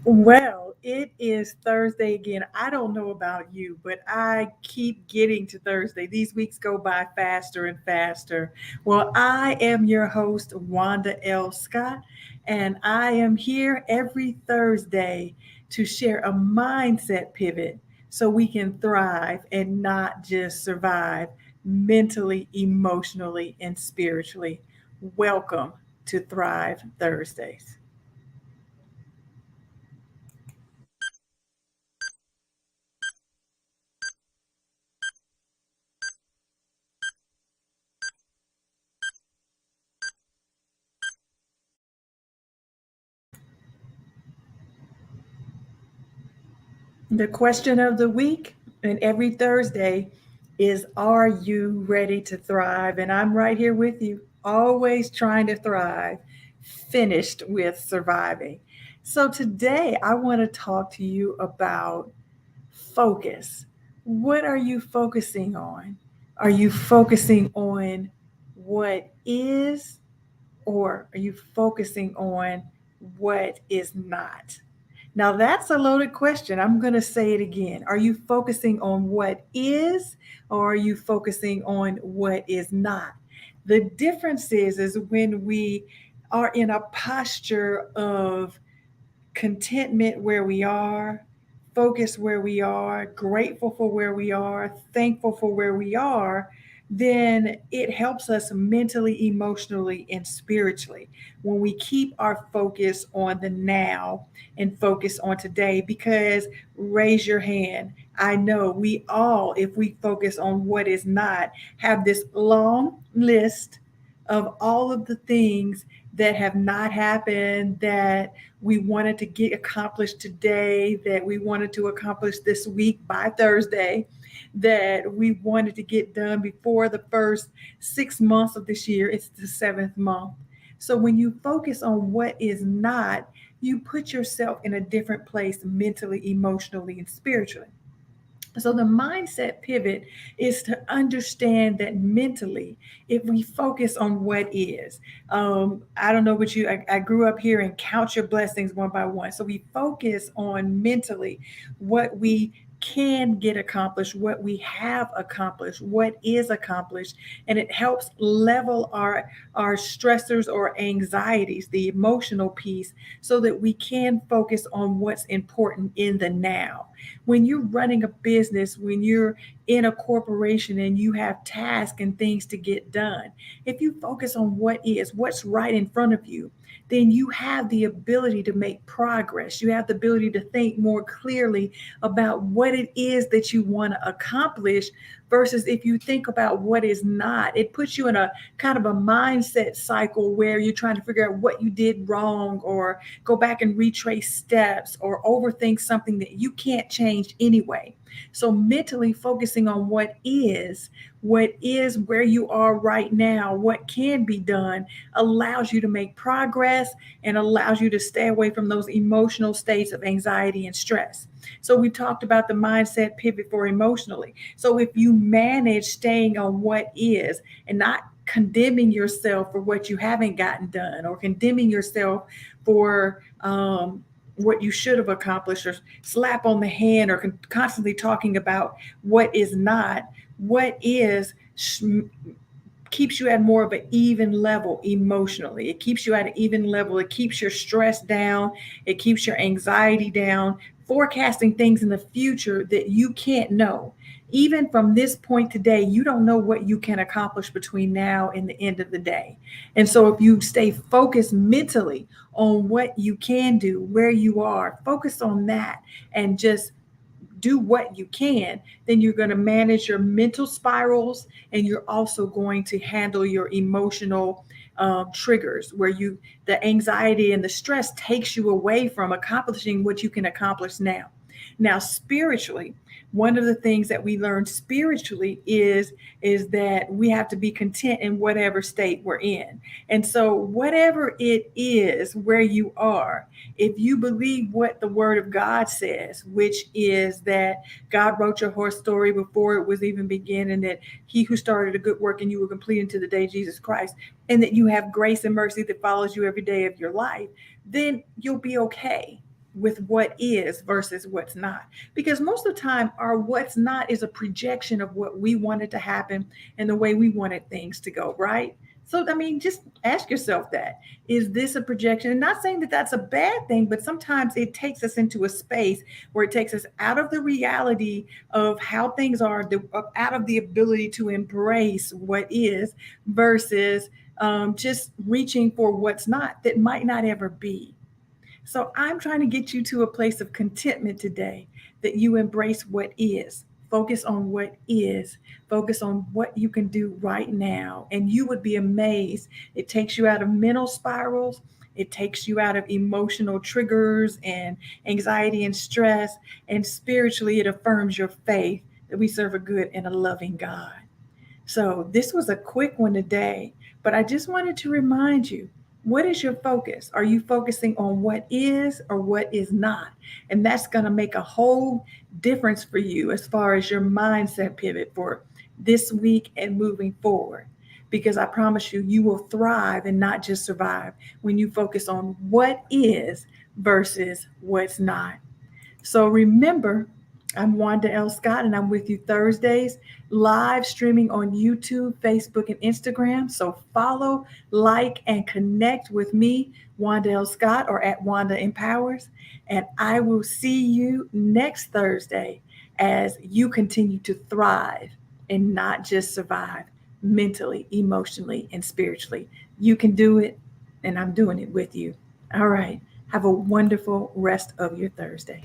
Well, it is Thursday again. I don't know about you, but I keep getting to Thursday. These weeks go by faster and faster. Well, I am your host, Wanda L. Scott, and I am here every Thursday to share a mindset pivot so we can thrive and not just survive mentally, emotionally, and spiritually. Welcome to Thrive Thursdays. The question of the week and every Thursday is, are you ready to thrive? And I'm right here with you, always trying to thrive, finished with surviving. So today I want to talk to you about focus. What are you focusing on? Are you focusing on what is, or are you focusing on what is not? Now, that's a loaded question. I'm going to say it again. Are you focusing on what is, or are you focusing on what is not? The difference is when we are in a posture of contentment where we are, focused where we are, grateful for where we are, thankful for where we are, then it helps us mentally, emotionally, and spiritually when we keep our focus on the now and focus on today. Because raise your hand. I know we all, if we focus on what is not, have this long list of all of the things that have not happened, that we wanted to get accomplished today, that we wanted to accomplish this week by Thursday, that we wanted to get done before the first 6 months of this year. It's the seventh month. So when you focus on what is not, you put yourself in a different place mentally, emotionally, and spiritually. So the mindset pivot is to understand that mentally, if we focus on what is, I don't know what you, I grew up here and count your blessings one by one. So we focus on mentally what we can get accomplished, what we have accomplished, what is accomplished, and it helps level our stressors or anxieties, the emotional piece, so that we can focus on what's important in the now. When you're running a business, when you're in a corporation and you have tasks and things to get done, if you focus on what is, what's right in front of you, then you have the ability to make progress. You have the ability to think more clearly about what it is that you want to accomplish, versus if you think about what is not, it puts you in a kind of a mindset cycle where you're trying to figure out what you did wrong, or go back and retrace steps, or overthink something that you can't change anyway. So mentally focusing on what is where you are right now, what can be done, allows you to make progress and allows you to stay away from those emotional states of anxiety and stress. So we talked about the mindset pivot for emotionally. So if you manage staying on what is and not condemning yourself for what you haven't gotten done, or condemning yourself for what you should have accomplished, or slap on the hand, or constantly talking about what is not, what is keeps you at more of an even level emotionally. It keeps you at an even level. It keeps your stress down. It keeps your anxiety down. Forecasting things in the future that you can't know. Even from this point today, you don't know what you can accomplish between now and the end of the day. And so if you stay focused mentally on what you can do, where you are, focus on that, and just do what you can, then you're going to manage your mental spirals, and you're also going to handle your emotional triggers, where the anxiety and the stress takes you away from accomplishing what you can accomplish now. Now, spiritually, one of the things that we learn spiritually is that we have to be content in whatever state we're in. And so whatever it is where you are, if you believe what the word of God says, which is that God wrote your horse story before it was even beginning, and that he who started a good work in you will complete unto the day Jesus Christ, and that you have grace and mercy that follows you every day of your life, then you'll be okay. with what is versus what's not. Because most of the time, our what's not is a projection of what we wanted to happen and the way we wanted things to go, right? So, I mean, just ask yourself that. Is this a projection? And not saying that that's a bad thing, but sometimes it takes us into a space where it takes us out of the reality of how things are, out of the ability to embrace what is versus just reaching for what's not that might not ever be. So I'm trying to get you to a place of contentment today, that you embrace what is. Focus on what is. Focus on what you can do right now. And you would be amazed. It takes you out of mental spirals. It takes you out of emotional triggers and anxiety and stress. And spiritually, it affirms your faith that we serve a good and a loving God. So this was a quick one today, but I just wanted to remind you, what is your focus? Are you focusing on what is or what is not? And that's going to make a whole difference for you as far as your mindset pivot for this week and moving forward. Because I promise you, you will thrive and not just survive when you focus on what is versus what's not. So remember, I'm Wanda L. Scott, and I'm with you Thursdays, live streaming on YouTube, Facebook, and Instagram. So follow, like, and connect with me, Wanda L. Scott, or at Wanda Empowers. And I will see you next Thursday as you continue to thrive and not just survive mentally, emotionally, and spiritually. You can do it, and I'm doing it with you. All right. Have a wonderful rest of your Thursday.